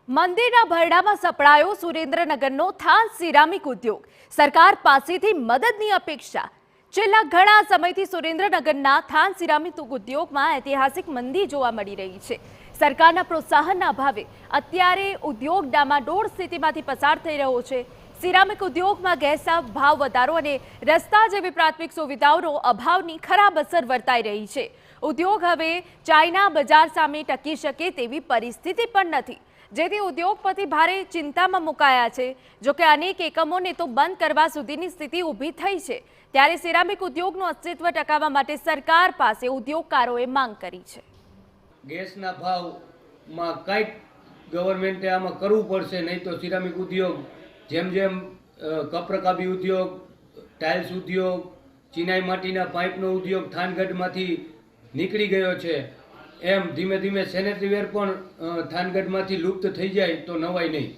મંદિરના ભરડામાં સપડાયો સુરેન્દ્રનગરનો than ceramic ઉદ્યોગ. સરકાર પાસેથી મદદની અપેક્ષા. છેલ્લા ઘણા સમયથી સુરેન્દ્રનગરના થાન સિરામિક ઉદ્યોગમાં ઐતિહાસિક મંદી જોવા મળી રહી છે. સરકારના પ્રોત્સાહનના અભાવે અત્યારે ઉદ્યોગ ડામાડોળ સ્થિતિમાંથી પસાર થઈ રહ્યો છે. સિરામિક ઉદ્યોગમાં ગેસના ભાવ વધારો અને રસ્તા જેવી પ્રાથમિક સુવિધાઓનો અભાવની ખરાબ અસર વર્તાઈ રહી છે. ઉદ્યોગ હવે ચાઇના બજાર સામે ટકી શકે તેવી પરિસ્થિતિ પણ નથી, જેથી ઉદ્યોગપતિ ભારે ચિંતામાં મુકાયા છે. જોકે અનેક એકમોને તો બંધ કરવા સુધીની સ્થિતિ ઊભી થઈ છે. ત્યારે સિરામિક ઉદ્યોગનું અસ્તિત્વ ટકાવવા માટે સરકાર પાસે ઉદ્યોગકારોએ માંગ કરી છે. ગેસના ભાવમાં કંઈક ગવર્મેન્ટે આમાં કરવું પડશે, નહીં તો સિરામિક ઉદ્યોગ જેમ જેમ કપરકાબી ઉદ્યોગ, ટાઇલ્સ ઉદ્યોગ, ચિનાઈ માટીના પાઇપનો ઉદ્યોગ થાનગઢમાંથી નીકળી ગયો છે, એમ ધીમે ધીમે સેનેટરી વેર પણ થાનગઢમાંથી લુપ્ત થઈ જાય તો નવાઈ નહીં.